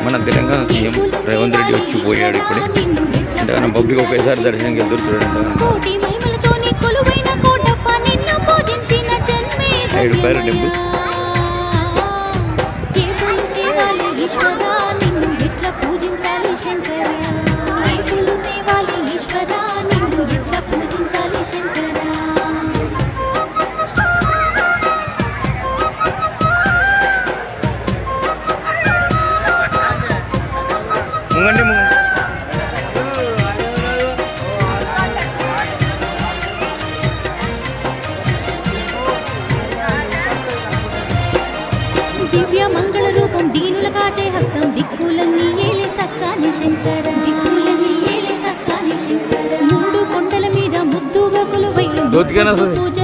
మన తెలంగాణ సీఎం రేవంత్ రెడ్డి వచ్చిపోయాడు ఇప్పుడే. అంటే మన పబ్లిక్ ఒకేసారి దర్శనంకి వెళ్తారు చూడండి. 5 రూపాయలు టెంపుల్. ముంగండి దివ్య మంగళ రూపం దీనుల కాచే హస్తం దిక్కులన్నీ ఏలే సక్కాని శంకర మూడు కొండల మీద ముద్దుగా కొలువై పూజ